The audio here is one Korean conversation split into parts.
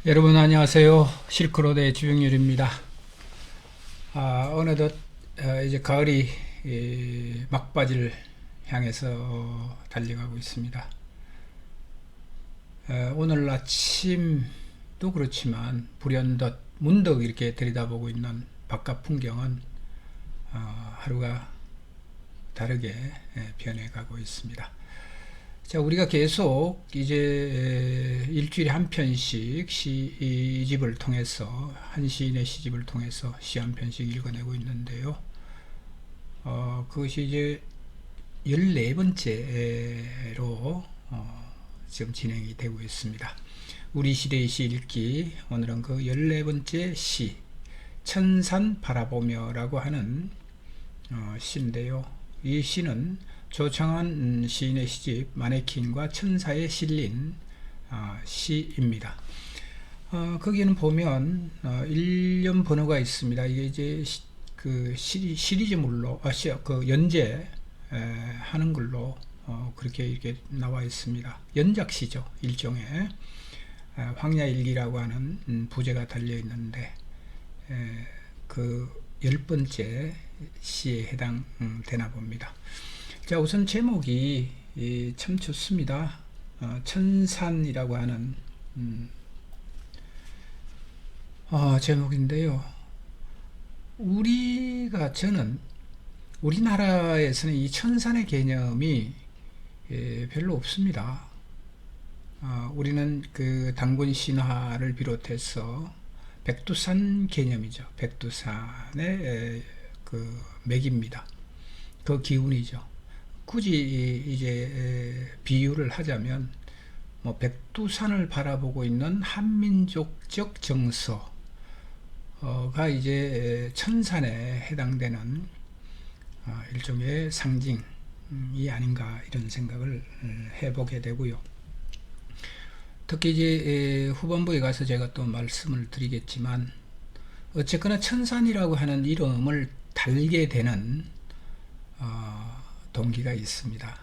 여러분 안녕하세요. 실크로드의 주영률입니다. 어느덧 이제 가을이 막바지를 향해서 달려가고 있습니다. 오늘 아침도 그렇지만 불현듯 문득 이렇게 들여다보고 있는 바깥 풍경은 하루가 다르게 변해가고 있습니다. 자, 우리가 계속 이제 일주일에 한 편씩 시집을 통해서, 한 시인의 시집을 통해서 시 한 편씩 읽어내고 있는데요. 그것이 이제 14번째로 지금 진행이 되고 있습니다. 우리 시대의 시 읽기, 오늘은 그 14번째 시, 천산 바라보며라고 하는 시인데요. 이 시는 조창환 시인의 시집 마네킹과 천사에 실린 시입니다. 거기는 보면 일련 번호가 있습니다. 이게 이제 그 시리즈물로 그 연재 하는 걸로 그렇게 이렇게 나와 있습니다. 연작시죠. 일종의 황야일기라고 하는 부제가 달려 있는데 그 10번째 시에 해당되나 봅니다. 자, 우선 제목이 참 좋습니다. 천산이라고 하는 제목인데요. 저는 우리나라에서는 이 천산의 개념이 별로 없습니다. 우리는 그 단군 신화를 비롯해서 백두산 개념이죠. 백두산의 그 맥입니다. 그 기운이죠. 굳이 이제 비유를 하자면 뭐 백두산을 바라보고 있는 한민족적 정서가 이제 천산에 해당되는 일종의 상징이 아닌가 이런 생각을 해보게 되고요. 특히 이제 후반부에 가서 제가 또 말씀을 드리겠지만 어쨌거나 천산이라고 하는 이름을 달게 되는 동기가 있습니다.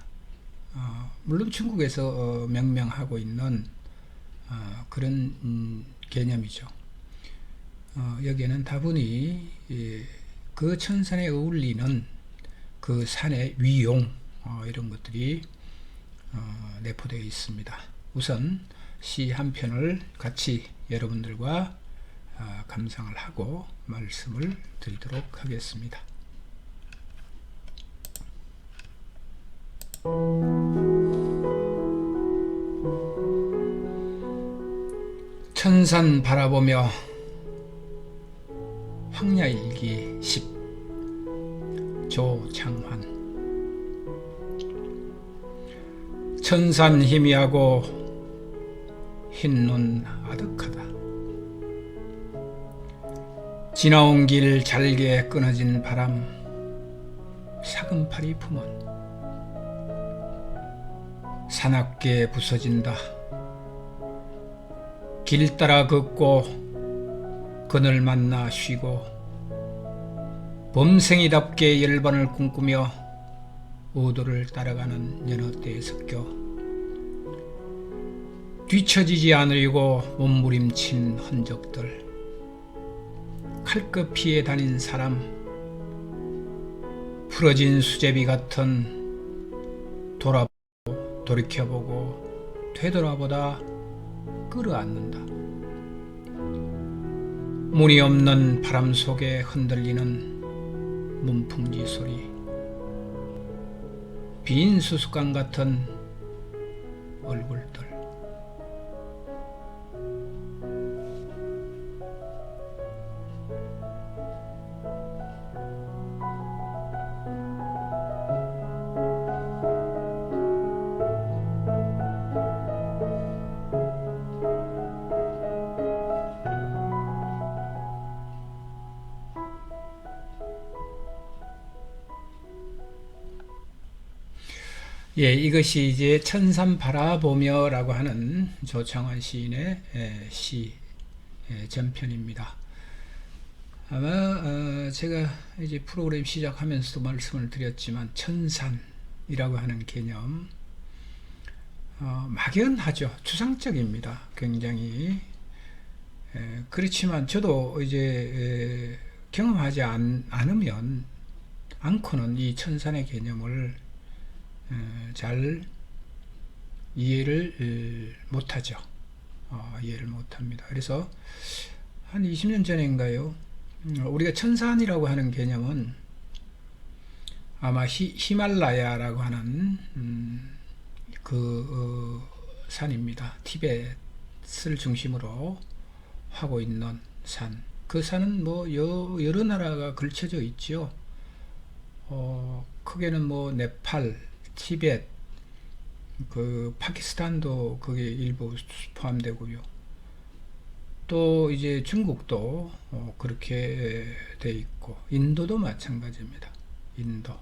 물론 중국에서 명명하고 있는 그런 개념이죠. 여기에는 다분히 그 천산에 어울리는 그 산의 위용 이런 것들이 내포되어 있습니다. 우선 시 한 편을 같이 여러분들과 감상을 하고 말씀을 드리도록 하겠습니다. 천산 바라보며 황야일기 10 조창환. 천산 희미하고 흰눈 아득하다. 지나온 길 잘게 끊어진 바람 사금팔이 품은 사납게 부서진다. 길 따라 걷고 그늘 만나 쉬고 범생이답게 열반을 꿈꾸며 우도를 따라가는 여느 때에 섞여 뒤처지지 않으려고 몸부림친 흔적들, 칼끝 피해 다닌 사람, 풀어진 수제비 같은 돌이켜보고 되돌아보다 끌어안는다. 문이 없는 바람 속에 흔들리는 문풍지 소리, 빈 수수깡 같은 얼굴들. 예, 이것이 이제 천산 바라보며 라고 하는 조창환 시인의 시 전편입니다. 아마 제가 이제 프로그램 시작하면서도 말씀을 드렸지만 천산이라고 하는 개념 막연하죠. 추상적입니다. 굉장히 그렇지만 저도 이제 경험하지 않으면 않고는 이 천산의 개념을 잘 이해를 못하죠. 이해를 못합니다. 그래서 한 20년 전인가요? 우리가 천산이라고 하는 개념은 아마 히말라야라고 하는 산입니다. 티벳을 중심으로 하고 있는 산. 그 산은 뭐 여러 나라가 걸쳐져 있죠. 크게는 뭐 네팔, 티벳, 그 파키스탄도 그게 일부 포함되고요. 또 이제 중국도 그렇게 돼 있고, 인도도 마찬가지입니다. 인도.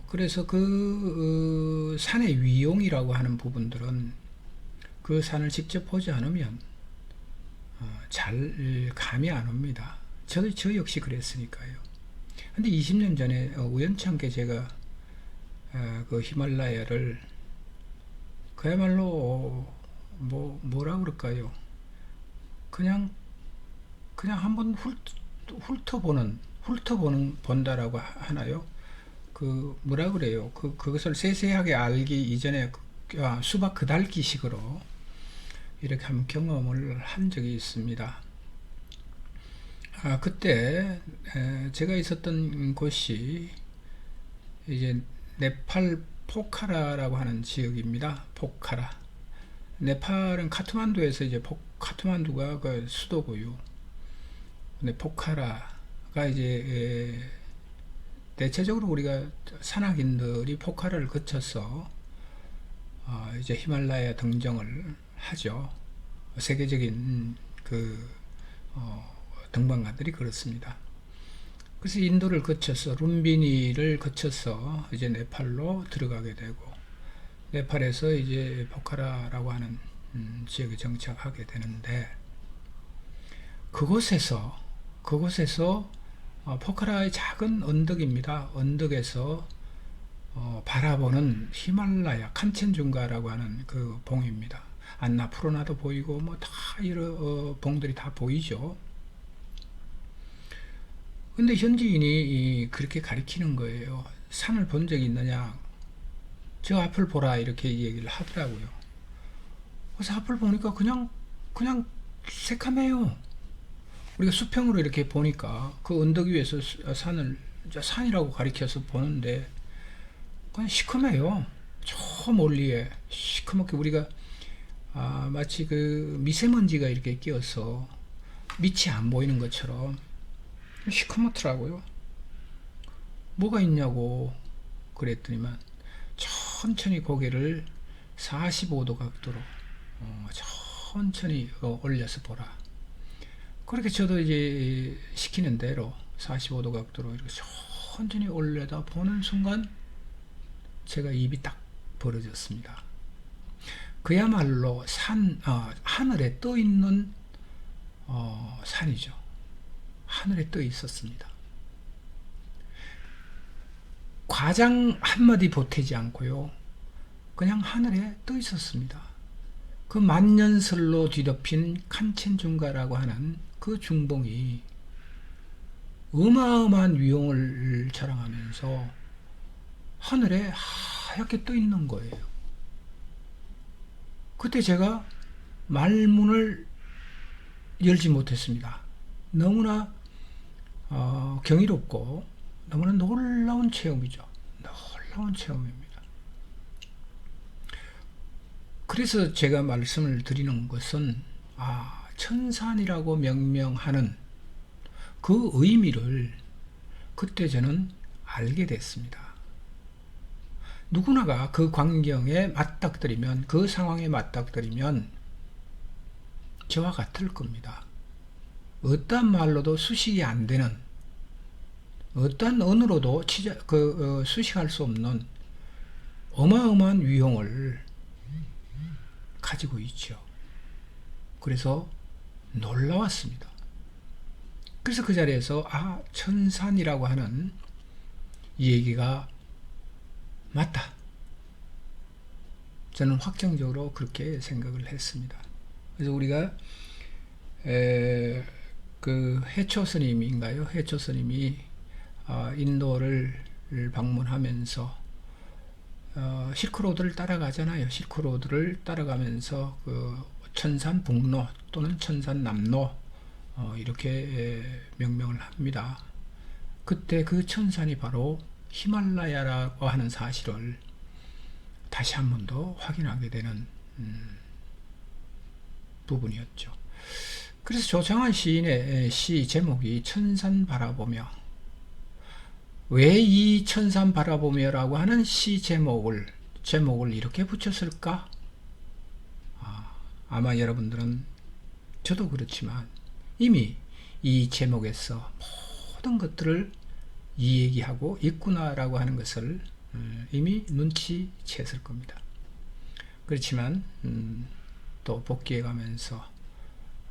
그래서 그 산의 위용이라고 하는 부분들은 그 산을 직접 보지 않으면 잘 감이 안 옵니다. 저 역시 그랬으니까요. 근데 20년 전에 우연찮게 제가 그 히말라야를 그야말로 뭐라 그럴까요? 그냥 한번 본다라고 하나요? 그 뭐라 그래요? 그것을 세세하게 알기 이전에 수박 그달기식으로 이렇게 한 경험을 한 적이 있습니다. 그때 제가 있었던 곳이 이제 네팔 포카라라고 하는 지역입니다. 포카라. 네팔은 카트만두에서 이제 카트만두가 그 수도고요. 근데 포카라가 이제 대체적으로 우리가 산악인들이 포카라를 거쳐서 이제 히말라야 등정을 하죠. 세계적인 그 등반가들이 그렇습니다. 그래서 인도를 거쳐서 룸비니를 거쳐서 이제 네팔로 들어가게 되고, 네팔에서 이제 포카라라고 하는 지역에 정착하게 되는데, 그곳에서 포카라의 작은 언덕입니다. 언덕에서 바라보는 히말라야 칸첸중가라고 하는 그 봉입니다. 안나푸르나도 보이고 뭐 다 이런 봉들이 다 보이죠. 근데 현지인이 그렇게 가리키는 거예요. 산을 본 적이 있느냐? 저 앞을 보라, 이렇게 얘기를 하더라고요. 그래서 앞을 보니까 그냥 새카매요. 우리가 수평으로 이렇게 보니까 그 언덕 위에서 산이라고 가리켜서 보는데 그냥 시커매요. 저 멀리에 시커멓게 우리가 마치 그 미세먼지가 이렇게 끼어서 밑이 안 보이는 것처럼 시커멓더라고요. 뭐가 있냐고 그랬더니만 천천히 고개를 45도 각도로 천천히 올려서 보라. 그렇게 저도 이제 시키는 대로 45도 각도로 이렇게 천천히 올려다 보는 순간 제가 입이 딱 벌어졌습니다. 그야말로 하늘에 떠 있는 산이죠. 하늘에 떠 있었습니다. 과장 한마디 보태지 않고요. 그냥 하늘에 떠 있었습니다. 그 만년설로 뒤덮인 칸첸중가라고 하는 그 중봉이 어마어마한 위용을 자랑하면서 하늘에 하얗게 떠 있는 거예요. 그때 제가 말문을 열지 못했습니다. 너무나 경이롭고 너무나 놀라운 체험이죠. 놀라운 체험입니다. 그래서 제가 말씀을 드리는 것은 천산이라고 명명하는 그 의미를 그때 저는 알게 됐습니다. 누구나가 그 광경에 맞닥뜨리면, 그 상황에 맞닥뜨리면 저와 같을 겁니다. 어떠한 말로도 수식이 안 되는, 어떠한 언어로도 수식할 수 없는 어마어마한 위용을 가지고 있죠. 그래서 놀라웠습니다. 그래서 그 자리에서 천산이라고 하는 이 얘기가 맞다. 저는 확정적으로 그렇게 생각을 했습니다. 그래서 우리가 그 해초 스님인가요? 해초 스님이 인도를 방문하면서 실크로드를 따라가잖아요. 실크로드를 따라가면서 그 천산북로 또는 천산남로 이렇게 명명을 합니다. 그때 그 천산이 바로 히말라야라고 하는 사실을 다시 한 번 더 확인하게 되는 부분이었죠. 그래서 조창환 시인의 시 제목이 천산 바라보며, 왜 이 천산 바라보며 라고 하는 시 제목을 이렇게 붙였을까? 아마 여러분들은, 저도 그렇지만 이미 이 제목에서 모든 것들을 이야기하고 있구나라고 하는 것을 이미 눈치챘을 겁니다. 그렇지만 또 복귀해 가면서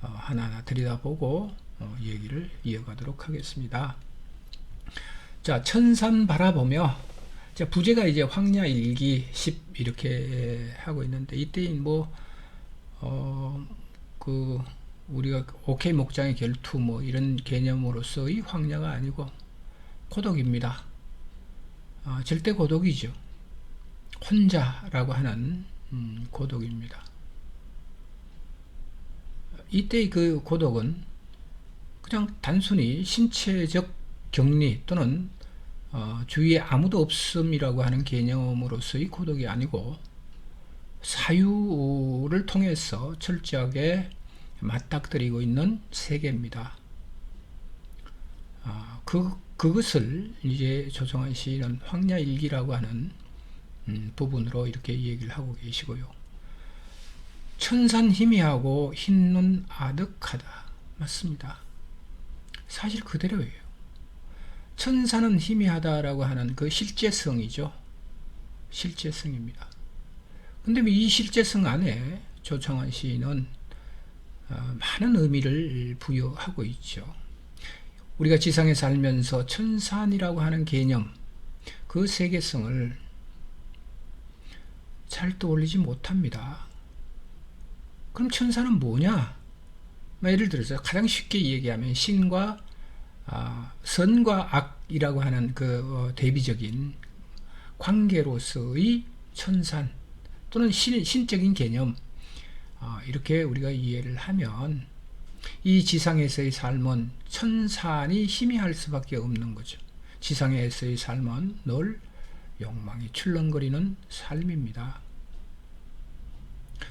하나하나 들여다보고 얘기를 이어가도록 하겠습니다. 자, 천산 바라보며, 자, 부제가 이제 황야일기 10 이렇게 하고 있는데, 이때 그 우리가 오케이 목장의 결투 이런 개념으로서의 황야가 아니고 고독입니다. 절대 고독이죠. 혼자라고 하는 고독입니다. 이때의 그 고독은 그냥 단순히 신체적 격리 또는 주위에 아무도 없음이라고 하는 개념으로서의 고독이 아니고, 사유를 통해서 철저하게 맞닥뜨리고 있는 세계입니다. 그것을 이제 조정환 시인은 황야일기라고 하는 부분으로 이렇게 얘기를 하고 계시고요. 천산 희미하고 흰눈 아득하다. 맞습니다. 사실 그대로예요. 천산은 희미하다라고 하는 그 실제성이죠. 실제성입니다. 근데 이 실제성 안에 조창환 시인은 많은 의미를 부여하고 있죠. 우리가 지상에 살면서 천산이라고 하는 개념, 그 세계성을 잘 떠올리지 못합니다. 그럼 천산은 뭐냐? 예를 들어서 가장 쉽게 얘기하면 신과 선과 악이라고 하는 그 대비적인 관계로서의 천산 또는 신적인 개념, 이렇게 우리가 이해를 하면 이 지상에서의 삶은 천산이 희미할 수밖에 없는 거죠. 지상에서의 삶은 늘 욕망이 출렁거리는 삶입니다.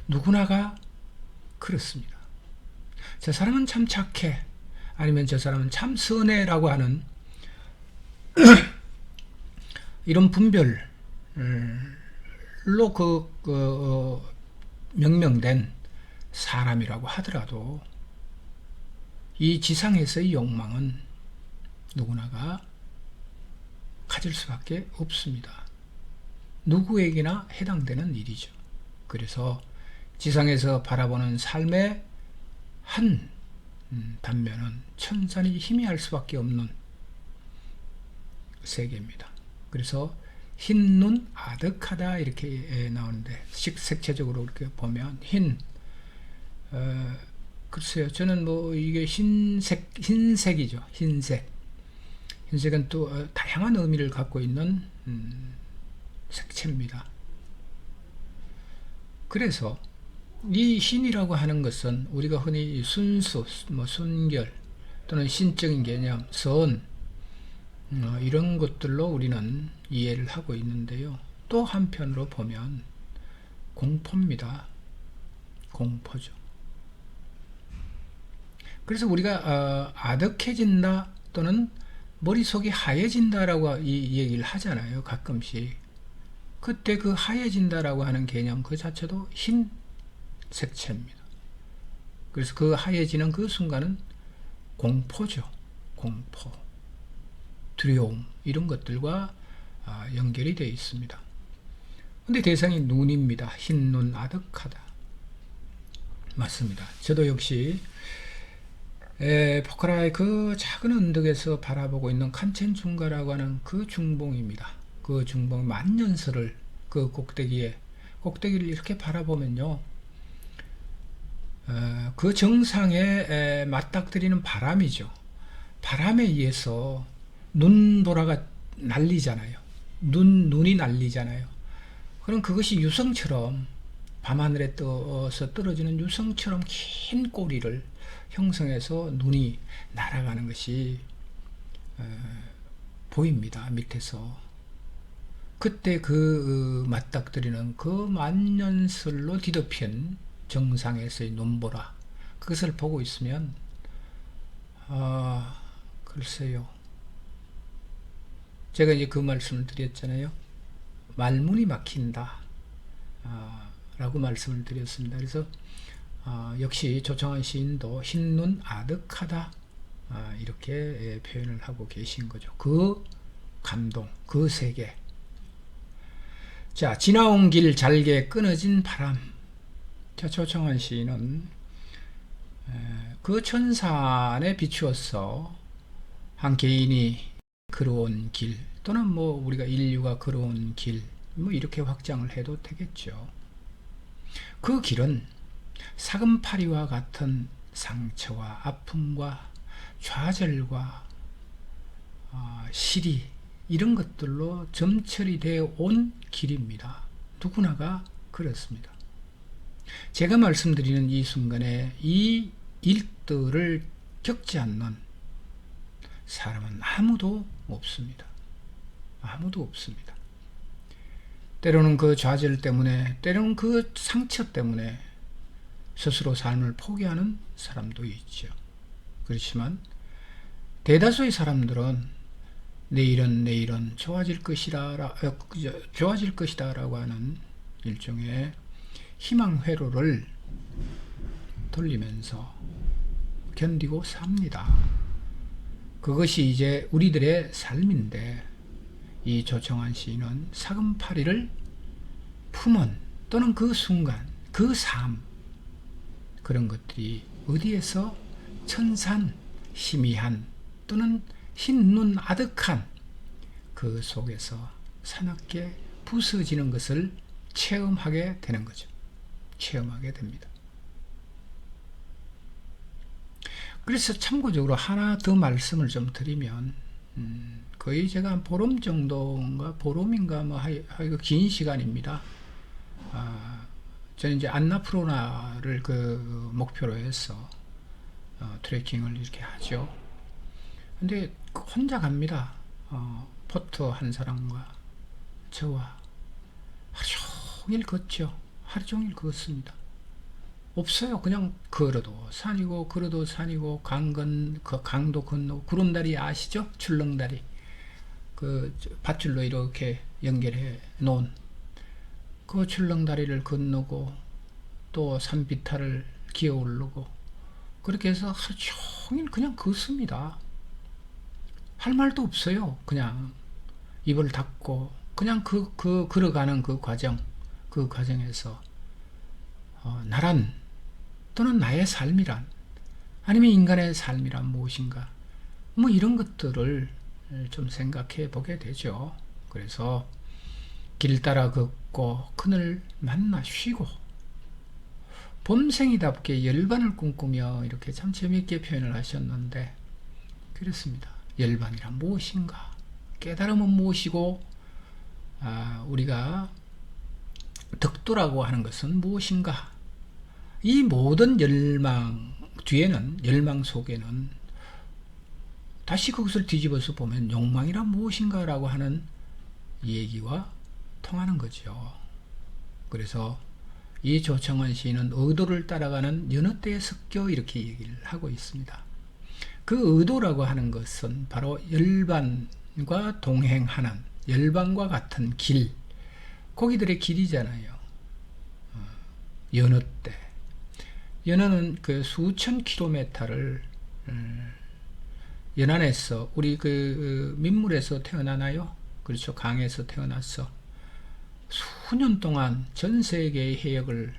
누구나가 그렇습니다. 저 사람은 참 착해, 아니면 저 사람은 참 선해라고 하는 이런 분별로 명명된 사람이라고 하더라도 이 지상에서의 욕망은 누구나가 가질 수밖에 없습니다. 누구에게나 해당되는 일이죠. 그래서 지상에서 바라보는 삶의 한 단면은 천산이 희미할 수밖에 없는 세계입니다. 그래서 흰눈 아득하다 이렇게 나오는데, 색채적으로 이렇게 보면 글쎄요, 저는 이게 흰색이죠. 흰색은 또 다양한 의미를 갖고 있는 색채입니다. 그래서 이 흰이라고 하는 것은 우리가 흔히 순수, 순결 또는 신적인 개념, 선, 이런 것들로 우리는 이해를 하고 있는데요. 또 한편으로 보면 공포입니다. 공포죠. 그래서 우리가 아득해진다 또는 머릿속이 하얘진다라고 이 얘기를 하잖아요. 가끔씩. 그때 그 하얘진다라고 하는 개념 그 자체도 흰 색채입니다. 그래서 그 하얘지는 그 순간은 공포죠. 공포, 두려움, 이런 것들과 연결이 되어 있습니다. 근데 대상이 눈입니다. 흰눈 아득하다. 맞습니다. 저도 역시 포카라의 그 작은 언덕에서 바라보고 있는 칸첸중가라고 하는 그 중봉입니다. 그 중봉 만년설을 그 꼭대기를 이렇게 바라보면요, 그 정상에 맞닥뜨리는 바람이죠. 바람에 의해서 눈보라가 날리잖아요. 눈이 날리잖아요. 그럼 그것이 유성처럼 밤하늘에 떠서 떨어지는 유성처럼 긴 꼬리를 형성해서 눈이 날아가는 것이 보입니다. 밑에서. 그때 그 맞닥뜨리는 그 만년설로 뒤덮인 정상에서의 눈보라, 그것을 보고 있으면 글쎄요, 제가 이제 그 말씀을 드렸잖아요. 말문이 막힌다 라고 말씀을 드렸습니다. 그래서 역시 조정환 시인도 흰눈 아득하다 이렇게 표현을 하고 계신 거죠. 그 감동, 그 세계. 자, 지나온 길 잘게 끊어진 바람. 자, 조정환 시인은 그 천산에 비추어서 한 개인이 걸어온 길, 또는 뭐 우리가 인류가 걸어온 길, 뭐 이렇게 확장을 해도 되겠죠. 그 길은 사금파리와 같은 상처와 아픔과 좌절과 시리, 이런 것들로 점철이 되어 온 길입니다. 누구나가 그렇습니다. 제가 말씀드리는 이 순간에 이 일들을 겪지 않는 사람은 아무도 없습니다. 아무도 없습니다. 때로는 그 좌절 때문에, 때로는 그 상처 때문에 스스로 삶을 포기하는 사람도 있죠. 그렇지만 대다수의 사람들은 내일은 좋아질 것이다 라고 하는 일종의 희망 회로를 돌리면서 견디고 삽니다. 그것이 이제 우리들의 삶인데, 이 조정환 시인은 사금파리를 품은, 또는 그 순간, 그 삶, 그런 것들이 어디에서 천산 희미한, 또는 흰눈 아득한 그 속에서 사납게 부서지는 것을 체험하게 되는 거죠. 체험하게 됩니다. 그래서 참고적으로 하나 더 말씀을 좀 드리면, 거의 제가 한 보름 정도인가, 보름인가, 뭐, 하여간 긴 시간입니다. 저는 이제 안나푸르나를 그 목표로 해서, 트레킹을 이렇게 하죠. 근데 혼자 갑니다. 포터 한 사람과 저와 하루 종일 걷죠. 하루 종일 걷습니다. 없어요. 그냥 걸어도 산이고 걸어도 산이고, 강도 건너고, 구름다리 아시죠? 출렁다리. 그 밧줄로 이렇게 연결해 놓은 그 출렁다리를 건너고, 또 산비탈을 기어 오르고, 그렇게 해서 하루 종일 그냥 걷습니다. 할 말도 없어요. 그냥 입을 닫고 그냥 걸어가는 그 과정에서 나란, 또는 나의 삶이란, 아니면 인간의 삶이란 무엇인가, 뭐 이런 것들을 좀 생각해 보게 되죠. 그래서 길 따라 걷고 그늘 만나 쉬고, 범생이답게 열반을 꿈꾸며, 이렇게 참 재미있게 표현을 하셨는데, 그렇습니다. 열반이란 무엇인가, 깨달음은 무엇이고, 우리가 덕도라고 하는 것은 무엇인가. 이 모든 열망 뒤에는, 열망 속에는 다시 그것을 뒤집어서 보면 욕망이란 무엇인가 라고 하는 얘기와 통하는 거죠. 그래서 이 조정환 시인은 의도를 따라가는 여느 때에 섞여, 이렇게 얘기를 하고 있습니다. 그 의도라고 하는 것은 바로 열반과 동행하는, 열반과 같은 길, 거기들의 길이잖아요. 여느 때. 연어는 그 수천 킬로미터를 연안에서, 우리 그 민물에서 태어나나요? 그렇죠. 강에서 태어나서 수년 동안 전 세계의 해역을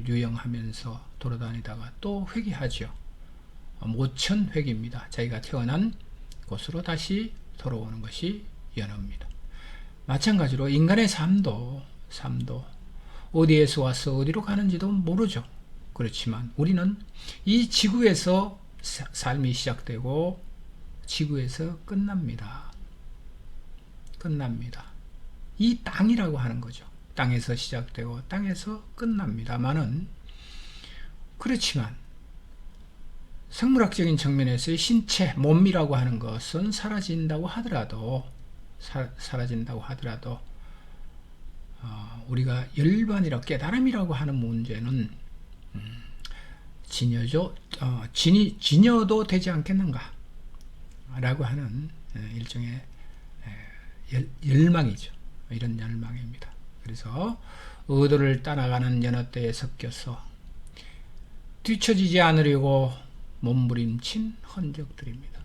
유영하면서 돌아다니다가 또 회귀하죠. 모천 회귀입니다. 자기가 태어난 곳으로 다시 돌아오는 것이 연어입니다. 마찬가지로 인간의 삶도 어디에서 와서 어디로 가는지도 모르죠. 그렇지만 우리는 이 지구에서 삶이 시작되고 지구에서 끝납니다. 끝납니다. 이 땅이라고 하는 거죠. 땅에서 시작되고 땅에서 끝납니다만은, 그렇지만 생물학적인 측면에서의 신체, 몸이라고 하는 것은 사라진다고 하더라도 우리가 열반이라 깨달음이라고 하는 문제는 진여도 되지 않겠는가 라고 하는 일종의 열망이죠. 이런 열망입니다. 그래서 의도를 따라가는 여느 때에 섞여서 뒤처지지 않으려고 몸부림친 흔적들입니다.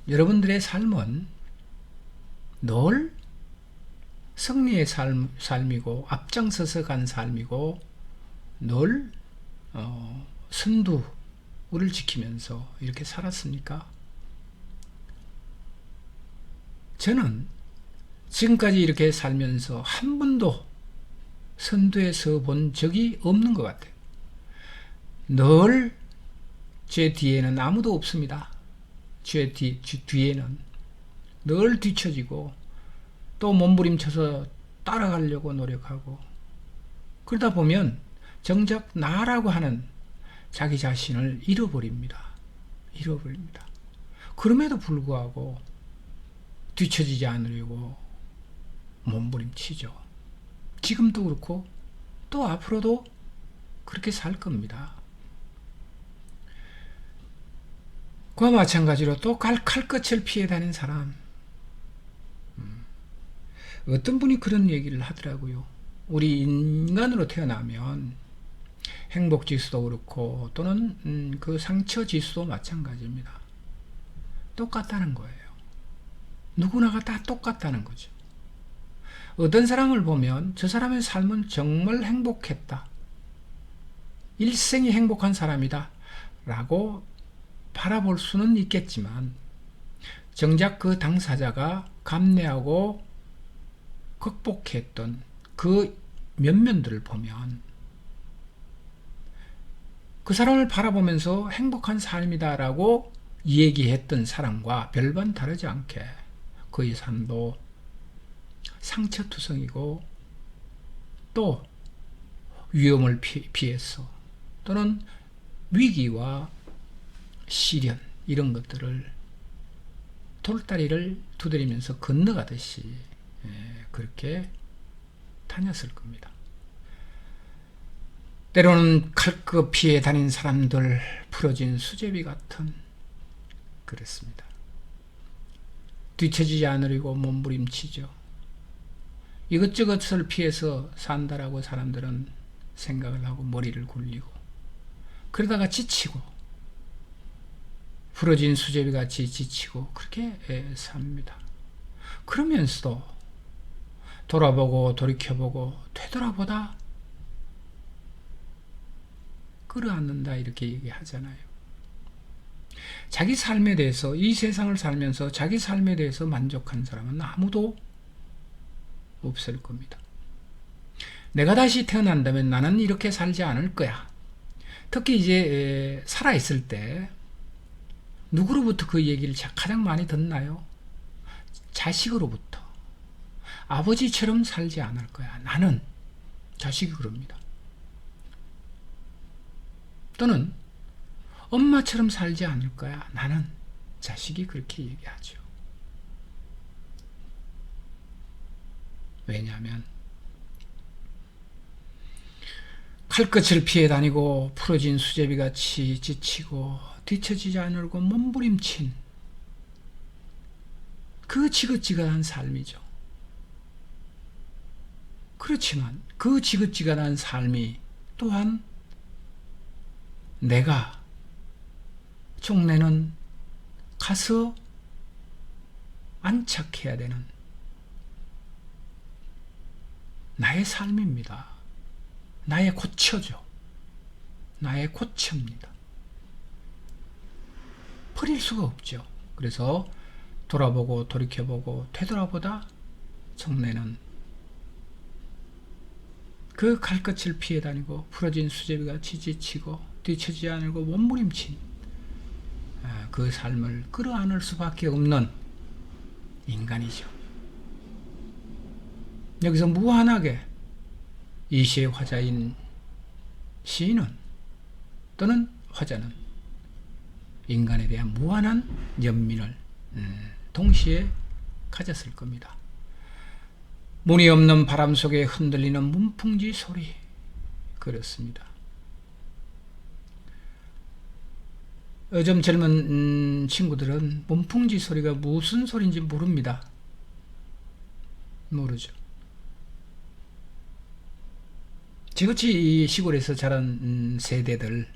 여러분들의 삶은 늘 승리의 삶이고 앞장서서 간 삶이고 늘 선두를 지키면서 이렇게 살았습니까? 저는 지금까지 이렇게 살면서 한 번도 선두에 서 본 적이 없는 것 같아요. 늘 제 뒤에는 아무도 없습니다. 제 뒤에는 늘 뒤처지고 또 몸부림쳐서 따라가려고 노력하고, 그러다 보면 정작 나라고 하는 자기 자신을 잃어버립니다. 그럼에도 불구하고 뒤처지지 않으려고 몸부림치죠. 지금도 그렇고 또 앞으로도 그렇게 살 겁니다. 그와 마찬가지로 또 칼끝을 피해 다니는 사람, 어떤 분이 그런 얘기를 하더라고요. 우리 인간으로 태어나면 행복지수도 그렇고 또는 그 상처지수도 마찬가지입니다. 똑같다는 거예요. 누구나가 다 똑같다는 거죠. 어떤 사람을 보면 저 사람의 삶은 정말 행복했다, 일생이 행복한 사람이다 라고 바라볼 수는 있겠지만, 정작 그 당사자가 감내하고 극복했던 그 면면들을 보면 그 사람을 바라보면서 행복한 삶이다 라고 얘기했던 사람과 별반 다르지 않게 그의 삶도 상처투성이고 또 위험을 피해서 또는 위기와 시련 이런 것들을 돌다리를 두드리면서 건너가듯이 그렇게 다녔을 겁니다. 때로는 칼끝 피해 다닌 사람들 풀어진 수제비 같은, 그랬습니다. 뒤처지지 않으려고 몸부림치죠. 이것저것을 피해서 산다라고 사람들은 생각을 하고 머리를 굴리고, 그러다가 지치고 부러진 수제비같이 지치고 그렇게 삽니다. 그러면서도 돌아보고 돌이켜보고 되돌아보다 끌어안는다 이렇게 얘기하잖아요. 자기 삶에 대해서, 이 세상을 살면서 자기 삶에 대해서 만족한 사람은 아무도 없을 겁니다. 내가 다시 태어난다면 나는 이렇게 살지 않을 거야. 특히 이제 살아있을 때 누구로부터 그 얘기를 가장 많이 듣나요? 자식으로부터. 아버지처럼 살지 않을 거야. 나는. 자식이 그럽니다. 또는 엄마처럼 살지 않을 거야. 나는. 자식이 그렇게 얘기하죠. 왜냐하면 칼끝을 피해 다니고 풀어진 수제비같이 지치고 뒤처지지 않으려고 몸부림친 그 지긋지긋한 삶이죠. 그렇지만 그 지긋지긋한 삶이 또한 내가 종래는 가서 안착해야 되는 나의 삶입니다. 나의 고처죠. 나의 고처입니다. 버릴 수가 없죠. 그래서 돌아보고 돌이켜보고 되돌아보다 정내는 그 칼끝을 피해 다니고 부러진 수제비가 지지치고 뒤처지지 않고 몸부림친 그 삶을 끌어안을 수밖에 없는 인간이죠. 여기서 무한하게 이 시의 화자인 시인은 또는 화자는 인간에 대한 무한한 연민을 동시에 가졌을 겁니다. 문이 없는 바람 속에 흔들리는 문풍지 소리, 그렇습니다. 요즘 젊은 친구들은 문풍지 소리가 무슨 소리인지 모릅니다. 모르죠. 저같이 이 시골에서 자란 세대들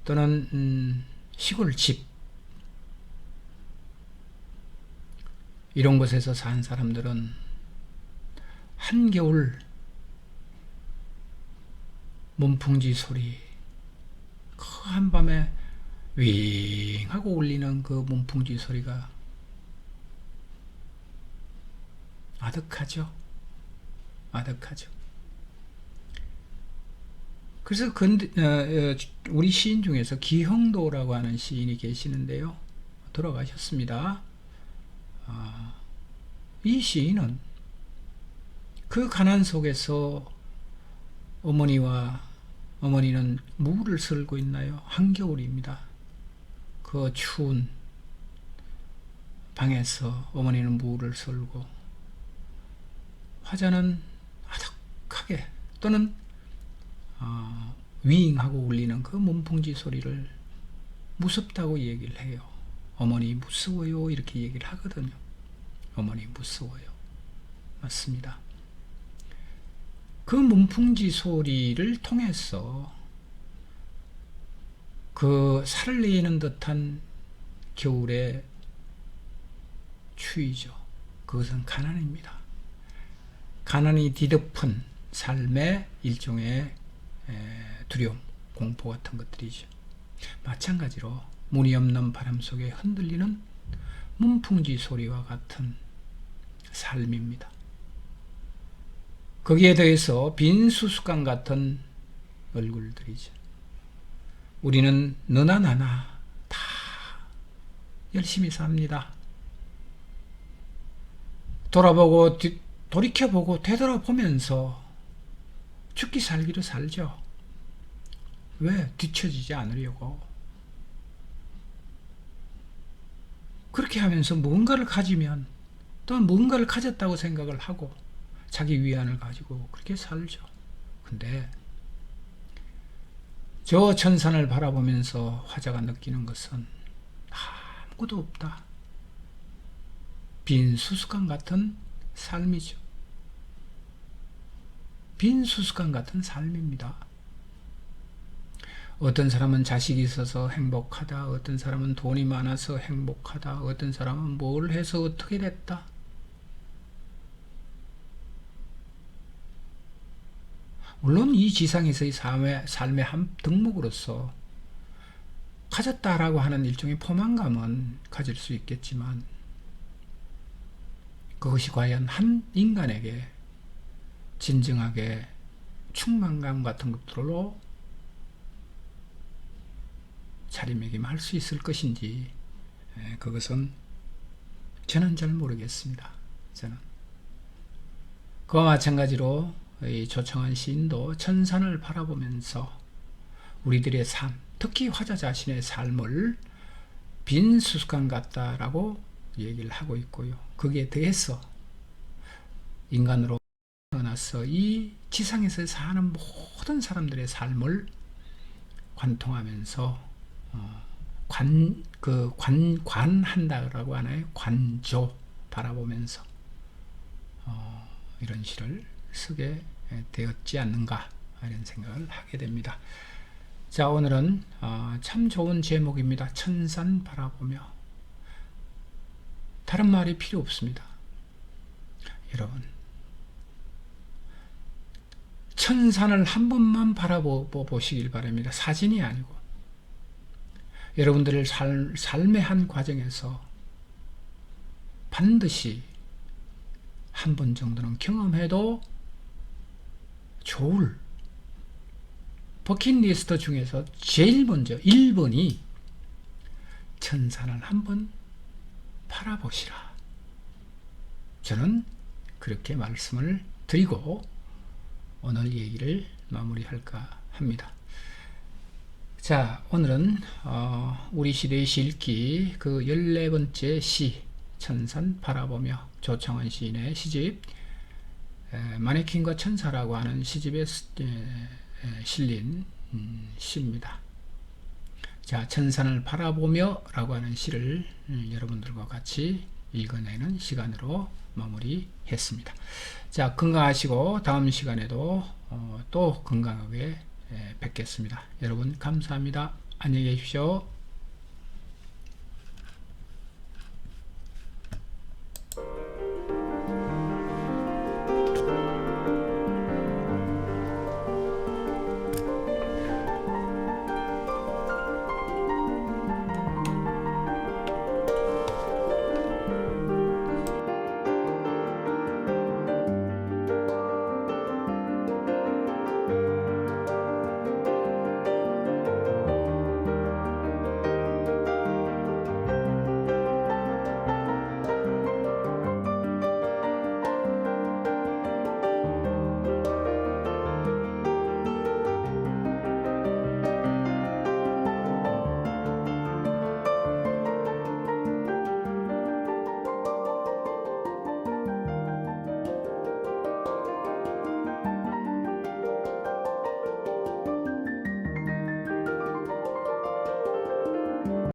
또는 시골집 이런 곳에서 산 사람들은 한겨울 문풍지 소리, 그 한밤에 윙 하고 울리는 그 문풍지 소리가 아득하죠. 아득하죠. 그래서 우리 시인 중에서 기흥도라고 하는 시인이 계시는데요. 돌아가셨습니다. 이 시인은 그 가난 속에서 어머니는 무를 썰고 있나요? 한겨울입니다. 그 추운 방에서 어머니는 무를 썰고 화자는 아득하게 또는 윙하고 울리는 그 문풍지 소리를 무섭다고 얘기를 해요. 어머니 무서워요 이렇게 얘기를 하거든요. 어머니 무서워요. 맞습니다. 그 문풍지 소리를 통해서 그 살을 내는 듯한 겨울의 추위죠. 그것은 가난입니다. 가난이 뒤덮은 삶의 일종의 두려움, 공포 같은 것들이죠. 마찬가지로 문이 없는 바람 속에 흔들리는 문풍지 소리와 같은 삶입니다. 거기에 더해서 빈 수수깡 같은 얼굴들이죠. 우리는 너나 나나 다 열심히 삽니다. 돌아보고 돌이켜보고 되돌아보면서 죽기 살기로 살죠. 왜? 뒤처지지 않으려고. 그렇게 하면서 무언가를 가지면 또는 무언가를 가졌다고 생각을 하고 자기 위안을 가지고 그렇게 살죠. 근데 저 천산을 바라보면서 화자가 느끼는 것은 아무것도 없다. 빈 수수깡 같은 삶이죠. 빈 수수깡 같은 삶입니다. 어떤 사람은 자식이 있어서 행복하다. 어떤 사람은 돈이 많아서 행복하다. 어떤 사람은 뭘 해서 어떻게 됐다. 물론 이 지상에서의 삶의 한 덕목으로서 가졌다라고 하는 일종의 포만감은 가질 수 있겠지만 그것이 과연 한 인간에게 진정하게 충만감 같은 것들로 자리매김할 수 있을 것인지 그것은 저는 잘 모르겠습니다. 저는 그와 마찬가지로 이 조청한 시인도 천산을 바라보면서 우리들의 삶, 특히 화자 자신의 삶을 빈 수수깡 같다라고 얘기를 하고 있고요. 거기에 대해서 인간으로 태어나서 이 지상에서 사는 모든 사람들의 삶을 관통하면서 관한다라고 하나요? 관조 바라보면서 이런 시를 쓰게 되었지 않는가 이런 생각을 하게 됩니다. 자, 오늘은 참 좋은 제목입니다. 천산 바라보며. 다른 말이 필요 없습니다. 여러분, 천산을 한 번만 바라보시길 바랍니다. 사진이 아니고 여러분들의 삶의 한 과정에서 반드시 한 번 정도는 경험해도 좋을 버킷리스트 중에서 제일 먼저 1번이 천산을 한번 바라보시라. 저는 그렇게 말씀을 드리고 오늘 얘기를 마무리할까 합니다. 자, 오늘은 우리 시대의 시 읽기 그 14번째 시 천산 바라보며 조창원 시인의 시집 마네킹과 천사라고 하는 시집에 실린 시입니다. 자, 천산을 바라보며 라고 하는 시를 여러분들과 같이 읽어내는 시간으로 마무리했습니다. 자, 건강하시고 다음 시간에도 또 건강하게 뵙겠습니다. 여러분 감사합니다. 안녕히 계십시오.